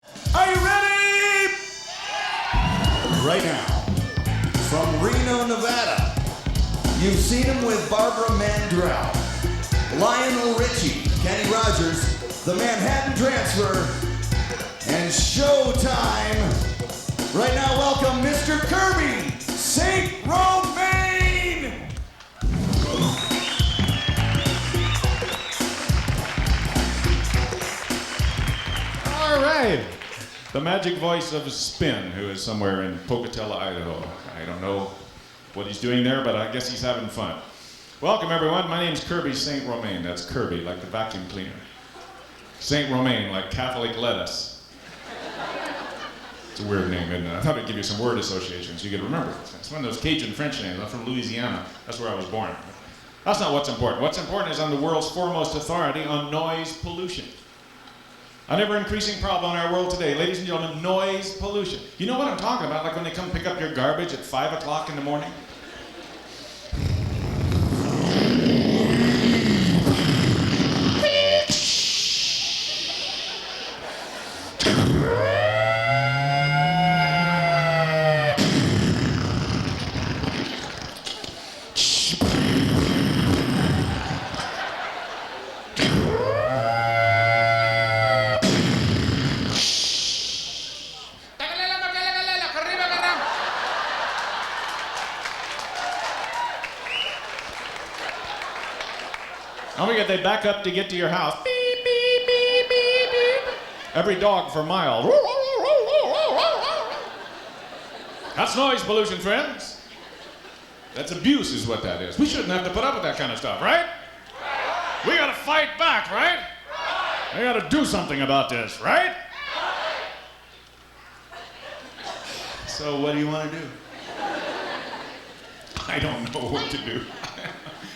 Are you ready? Right now, from Reno, Nevada, you've seen him with Barbara Mandrell, Lionel Richie, Kenny Rogers, the Manhattan Transfer, and Showtime. Right now, welcome Mr. Kirby St Romain. All right. The magic voice of Spin, who is somewhere in Pocatello, Idaho. I don't know what he's doing there, but I guess he's having fun. Welcome, everyone. My name's Kirby St Romain. That's Kirby, like the vacuum cleaner. St Romain, like Catholic lettuce. It's a weird name, isn't it? I thought I'd give you some word associations you could remember. It's one of those Cajun French names. I'm from Louisiana. That's where I was born. That's not what's important. What's important is I'm the world's foremost authority on noise pollution. An ever-increasing problem in our world today, ladies and gentlemen, noise pollution. You know what I'm talking about? Like when they come pick up your garbage at 5 o'clock in the morning? Don't forget, they back up to get to your house. Beep, beep, beep, beep, beep. Every dog for a mile. That's noise pollution, friends. That's abuse is what that is. We shouldn't have to put up with that kind of stuff, right? We gotta fight back, right? We gotta do something about this, right? So what do you want to do? I don't know what to do.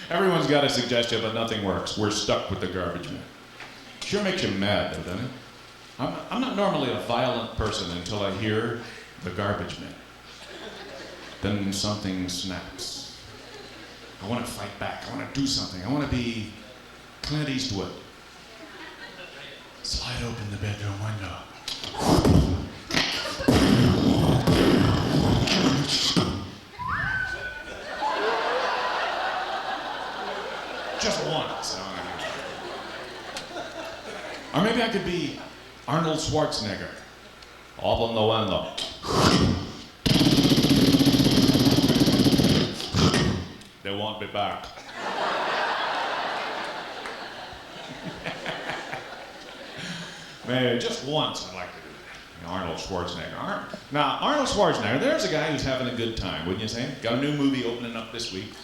Everyone's got a suggestion, but nothing works. We're stuck with the garbage man. Sure makes you mad, though, doesn't it? I'm not normally a violent person until I hear the garbage man. Then something snaps. I want to fight back. I want to do something. I want to be Clint Eastwood. Slide open the bedroom window. Just once. Or maybe I could be Arnold Schwarzenegger. Open the window. They won't be back. Maybe just once I'd like to do that. Arnold Schwarzenegger. Now, Arnold Schwarzenegger, there's a guy who's having a good time, wouldn't you say? Got a new movie opening up this week.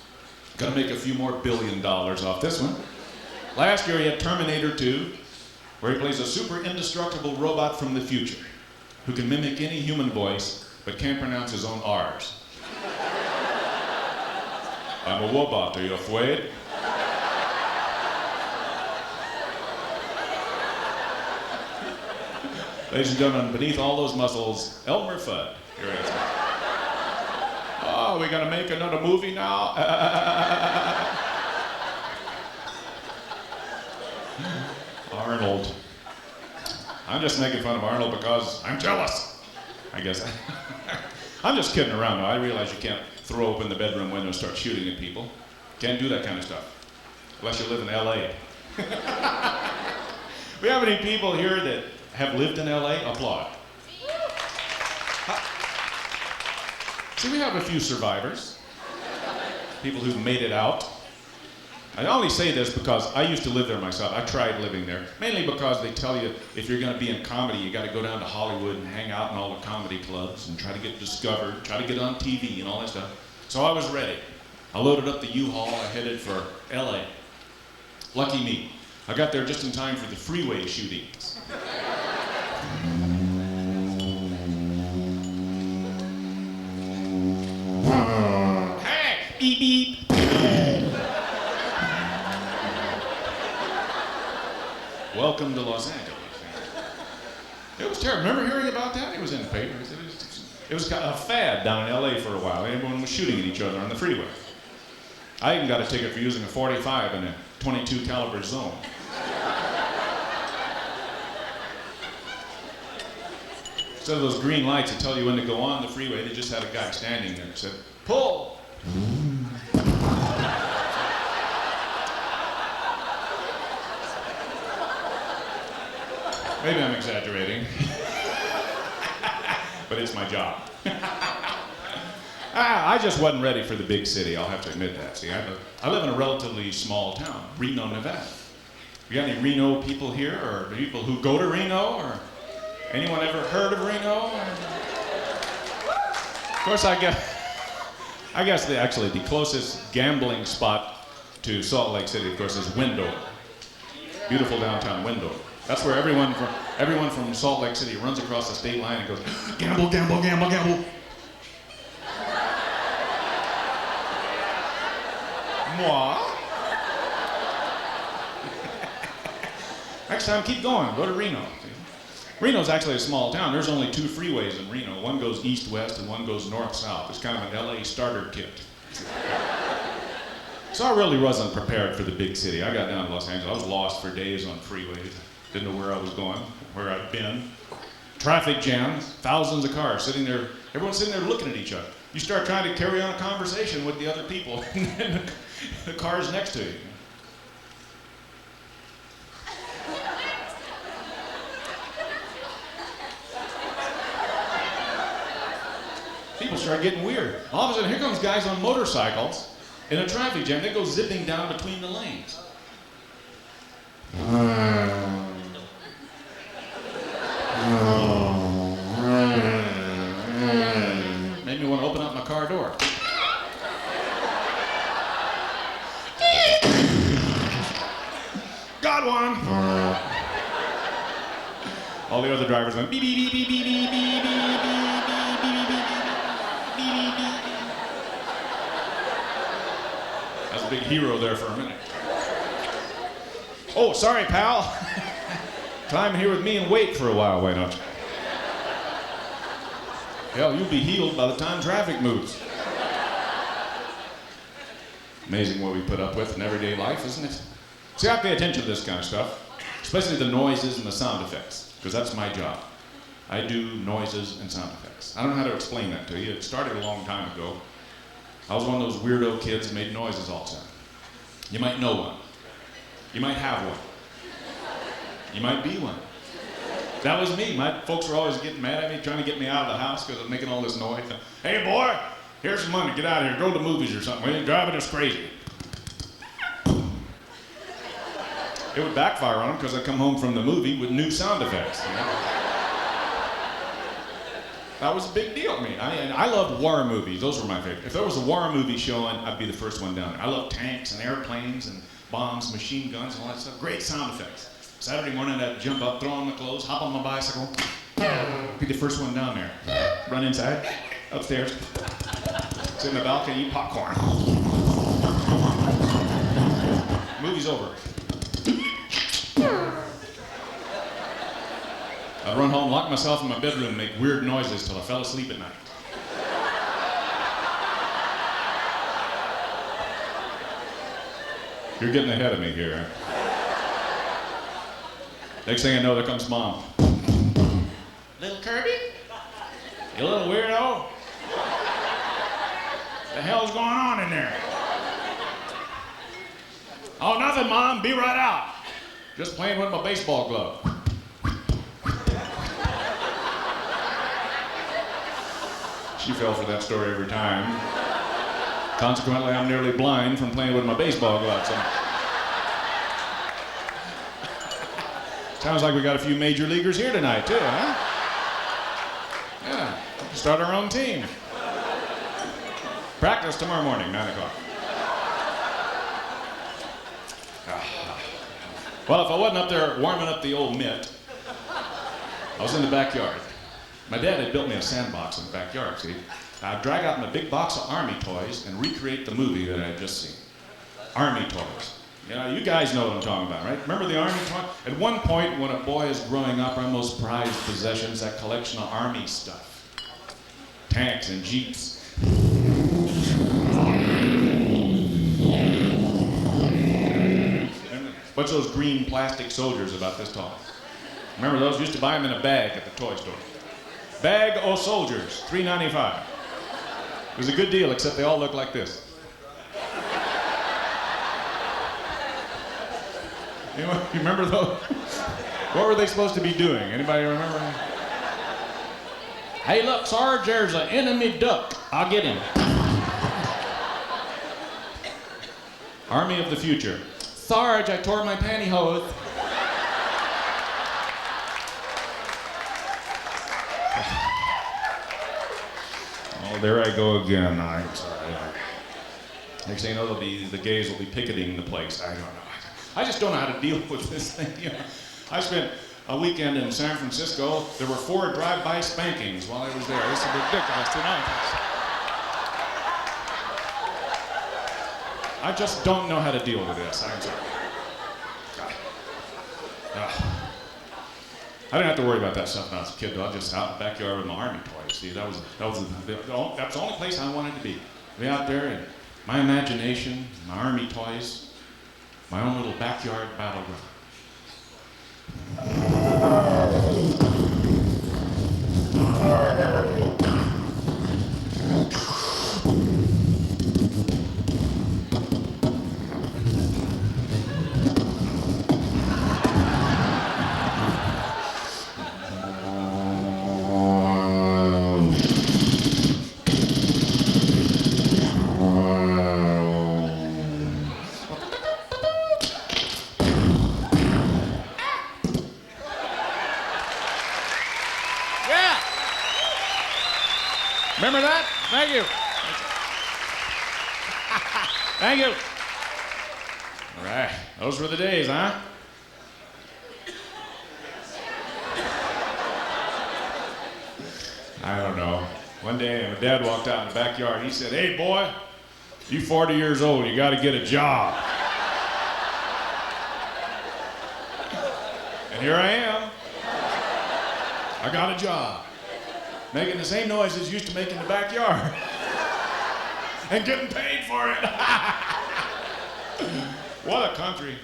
Gonna make a few more $1 billion off this one. Last year he had Terminator 2, where he plays a super indestructible robot from the future who can mimic any human voice but can't pronounce his own R's. I'm a robot, are you afraid? Ladies and gentlemen, beneath all those muscles, Elmer Fudd. Here it is. Oh, we gotta make another movie now? Arnold. I'm just making fun of Arnold because I'm jealous, I guess. I'm just kidding around now. I realize you can't throw open the bedroom window and start shooting at people. Can't do that kind of stuff, unless you live in LA. We have any people here that have lived in LA? Applaud. See, we have a few survivors, people who've made it out. I only say this because I used to live there myself. I tried living there, mainly because they tell you if you're going to be in comedy, you got to go down to Hollywood and hang out in all the comedy clubs and try to get discovered, try to get on TV and all that stuff. So I was ready. I loaded up the U-Haul, I headed for LA. Lucky me. I got there just in time for the freeway shootings. Hey, beep beep. Welcome to Los Angeles. It was terrible. Remember hearing about that? It was in the paper. It was a fad down in LA for a while. Everyone was shooting at each other on the freeway. I even got a ticket for using a .45 in a .22 caliber zone. Instead of those green lights that tell you when to go on the freeway, they just had a guy standing there and said, pull! Maybe I'm exaggerating. But it's my job. I just wasn't ready for the big city, I'll have to admit that. See, I live in a relatively small town, Reno, Nevada. You got any Reno people here, or people who go to Reno, or anyone ever heard of Reno? Of course, I guess the closest gambling spot to Salt Lake City, of course, is Window. Beautiful downtown Window. That's where everyone from Salt Lake City runs across the state line and goes, gamble, gamble, gamble, gamble. Moi? Next time, keep going. Go to Reno. Reno's actually a small town. There's only 2 freeways in Reno. One goes east-west and one goes north-south. It's kind of an LA starter kit. So I really wasn't prepared for the big city. I got down to Los Angeles. I was lost for days on freeways. Didn't know where I was going, where I'd been. Traffic jams, thousands of cars sitting there. Everyone's sitting there looking at each other. You start trying to carry on a conversation with the other people, and the car's next to you. People start getting weird. All of a sudden, here comes guys on motorcycles in a traffic jam. They go zipping down between the lanes. Made me want to open up my car door. Got one. All the other drivers went beep beep beep beep beep beep beep beep beep beep beep beep beep. That's a big hero there for a minute. Oh, sorry, pal. Climb here with me and wait for a while, why don't you? Hell, you'll be healed by the time traffic moves. Amazing what we put up with in everyday life, isn't it? See, I pay attention to this kind of stuff, especially the noises and the sound effects, because that's my job. I do noises and sound effects. I don't know how to explain that to you. It started a long time ago. I was one of those weirdo kids that made noises all the time. You might know one. You might have one. You might be one. That was me. My folks were always getting mad at me, trying to get me out of the house because I was making all this noise. Hey, boy, here's some money. Get out of here. Go to the movies or something. You're driving us crazy. It would backfire on them because I'd come home from the movie with new sound effects. You know? That was a big deal to me. I loved war movies. Those were my favorite. If there was a war movie showing, I'd be the first one down there. I love tanks and airplanes and bombs, machine guns, and all that stuff. Great sound effects. Saturday morning, I'd jump up, throw on my clothes, hop on my bicycle, be the first one down there. Run inside, upstairs, sit in the balcony, eat popcorn. Movie's over. I'd run home, lock myself in my bedroom, and make weird noises till I fell asleep at night. You're getting ahead of me here. Next thing I know, there comes Mom. Little Kirby? You little weirdo? The hell's going on in there? Oh, nothing, Mom. Be right out. Just playing with my baseball glove. She fell for that story every time. Consequently, I'm nearly blind from playing with my baseball glove. So. Sounds like we got a few major leaguers here tonight, too, huh? Yeah, start our own team. Practice tomorrow morning, 9 o'clock. Well, if I wasn't up there warming up the old mitt, I was in the backyard. My dad had built me a sandbox in the backyard, see? I'd drag out my big box of Army toys and recreate the movie that I had just seen. Army toys. You know, you guys know what I'm talking about, right? Remember the Army toy? At one point, when a boy is growing up, our most prized possession is that collection of Army stuff. Tanks and jeeps. Bunch of those green plastic soldiers about this tall. Remember those? Used to buy them in a bag at the toy store. Bag o' soldiers, $3.95. It was a good deal, except they all look like this. You remember those? What were they supposed to be doing? Anybody remember? Hey, look, Sarge, there's an enemy duck. I'll get him. Army of the future. Sarge, I tore my pantyhose. Oh, there I go again. I'm sorry. Next thing you know, the gays will be picketing the place. I don't know. I just don't know how to deal with this thing. You know, I spent a weekend in San Francisco. There were 4 drive-by spankings while I was there. This is ridiculous tonight. I just don't know how to deal with this. I'm sorry. I didn't have to worry about that stuff when I was a kid, though. I was just out in the backyard with my army toys. See, that's the only place I wanted to be. Be out there in my imagination, my army toys, my own little backyard battleground. Remember that? Thank you. Thank you. All right, those were the days, huh? I don't know. One day, my dad walked out in the backyard. He said, "Hey, boy, you 40 years old. You got to get a job." And here I am. I got a job. Making the same noise as used to make in the backyard. And getting paid for it. What a country.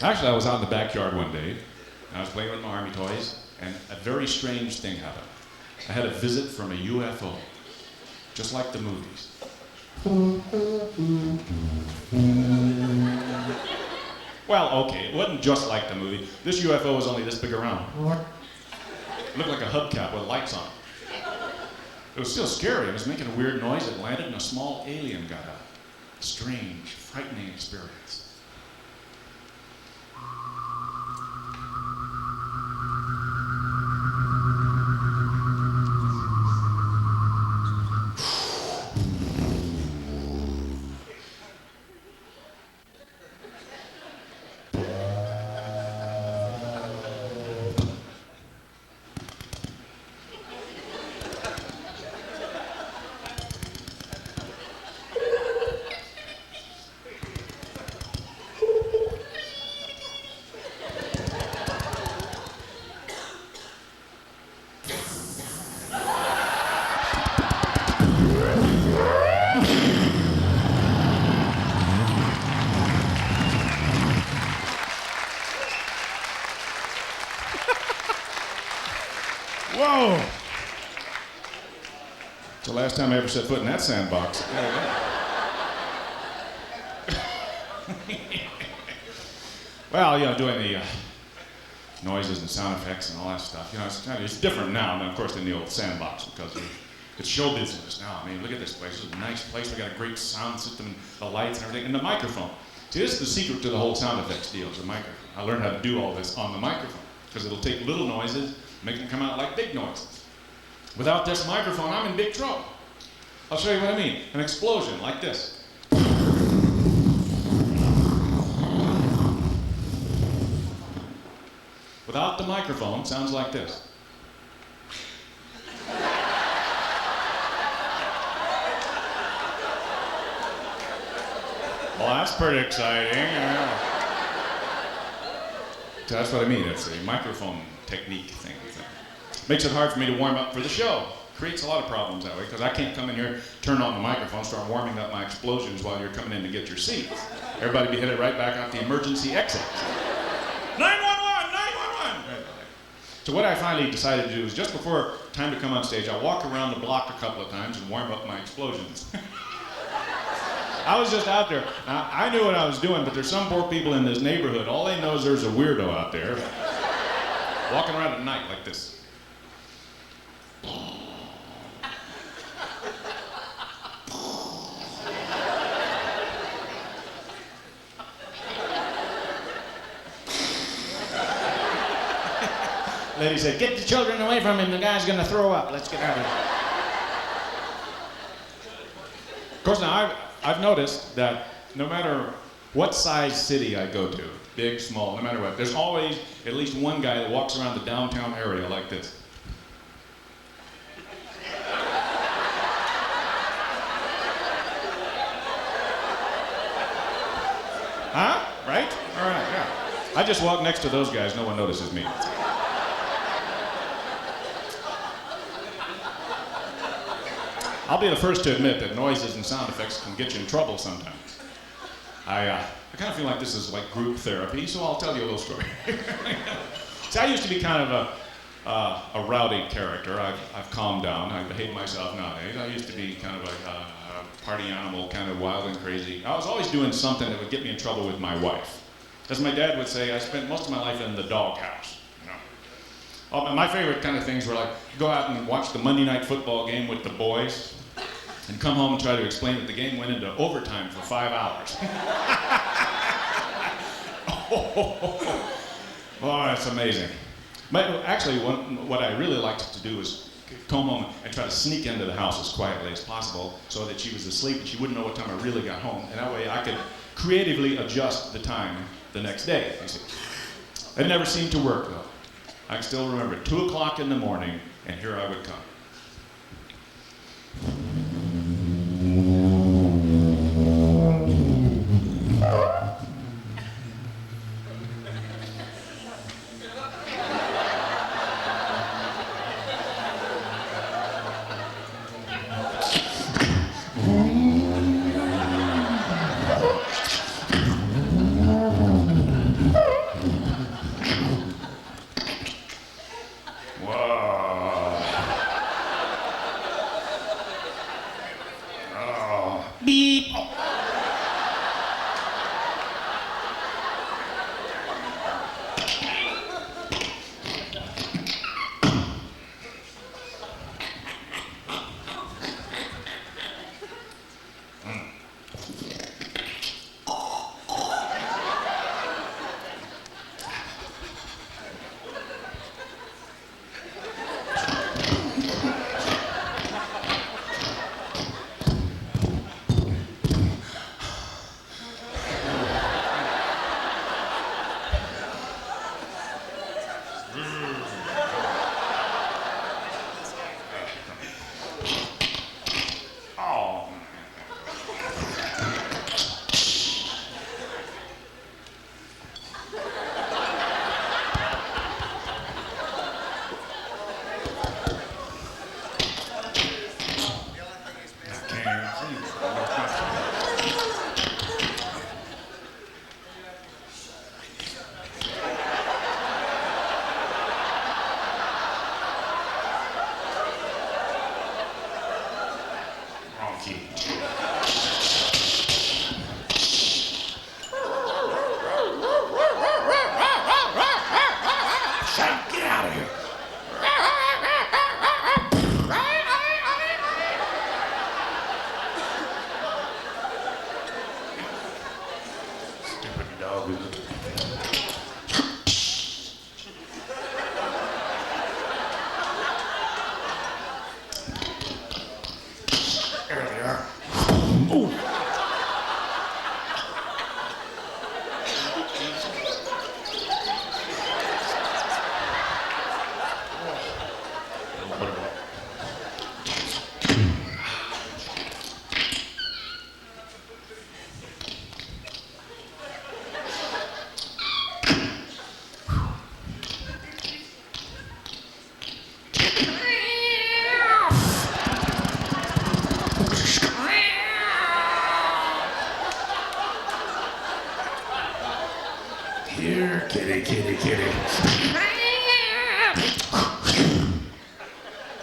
Actually, I was out in the backyard one day, and I was playing with my army toys, and a very strange thing happened. I had a visit from a UFO, just like the movies. Well, okay, it wasn't just like the movie. This UFO was only this big around. It looked like a hubcap with lights on it. It was still scary. It was making a weird noise. It landed and a small alien got out. Strange, frightening experience. Whoa! It's the last time I ever set foot in that sandbox. Well, you know, doing the noises and sound effects and all that stuff, you know, it's different now than, of course, than the old sandbox because it's show business now. I mean, look at this place. It's a nice place. We got a great sound system, the lights and everything, and the microphone. See, this is the secret to the whole sound effects deal, is the microphone. I learned how to do all this on the microphone because it'll take little noises, make them come out like big noises. Without this microphone, I'm in big trouble. I'll show you what I mean. An explosion like this. Without the microphone, sounds like this. Well, that's pretty exciting. Yeah. That's what I mean. It's a microphone technique thing. Makes it hard for me to warm up for the show. Creates a lot of problems that way because I can't come in here, turn on the microphone, start warming up my explosions while you're coming in to get your seats. Everybody be headed right back out the emergency exit. 911, 911. So what I finally decided to do is just before time to come on stage, I'll walk around the block a couple of times and warm up my explosions. I was just out there. Now, I knew what I was doing, but there's some poor people in this neighborhood. All they know is there's a weirdo out there walking around at night like this. Lady said, "Get the children away from him. The guy's going to throw up. Let's get out of here." Of course, now I've noticed that no matter what size city I go to, big, small, no matter what, there's always at least one guy that walks around the downtown area like this. Huh? Right? All right, yeah. I just walk next to those guys. No one notices me. I'll be the first to admit that noises and sound effects can get you in trouble sometimes. I kind of feel like this is like group therapy, so I'll tell you a little story. See, I used to be kind of a rowdy character. I've calmed down. I behave myself nowadays. I used to be kind of a party animal, kind of wild and crazy. I was always doing something that would get me in trouble with my wife. As my dad would say, I spent most of my life in the doghouse. My favorite kind of things were like go out and watch the Monday night football game with the boys and come home and try to explain that the game went into overtime for 5 hours. Oh, that's amazing. But actually, what I really liked to do was come home and try to sneak into the house as quietly as possible so that she was asleep and she wouldn't know what time I really got home. And that way I could creatively adjust the time the next day. You see. It never seemed to work, though. I can still remember 2 o'clock in the morning, and here I would come. Beep.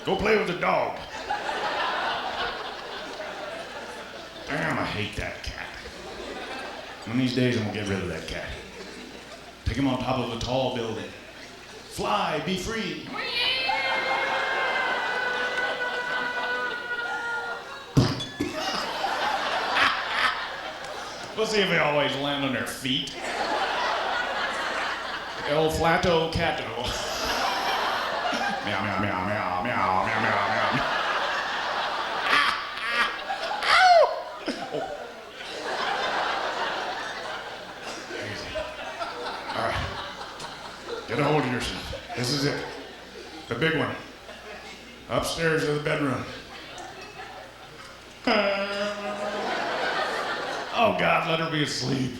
Go play with the dog. Damn, I hate that cat. One of these days, I'm gonna get rid of that cat. Take him on top of a tall building. Fly, be free. We'll see if they always land on their feet. El flato cato. Meow, meow, meow, meow, meow, meow, meow, meow. All right. Get a hold of yourself. This is it. The big one. Upstairs in the bedroom. Oh, God, let her be asleep.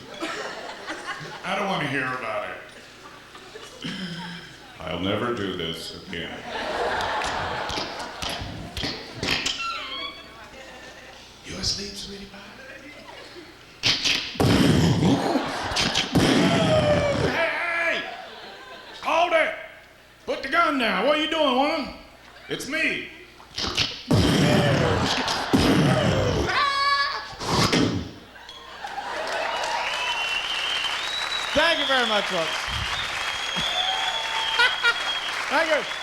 I don't want to hear about it. I'll never do this again. You asleep, sweetie pie? Hey! Hold it! Put the gun down. What are you doing, woman? It's me. Thank you very much, folks. Thank you.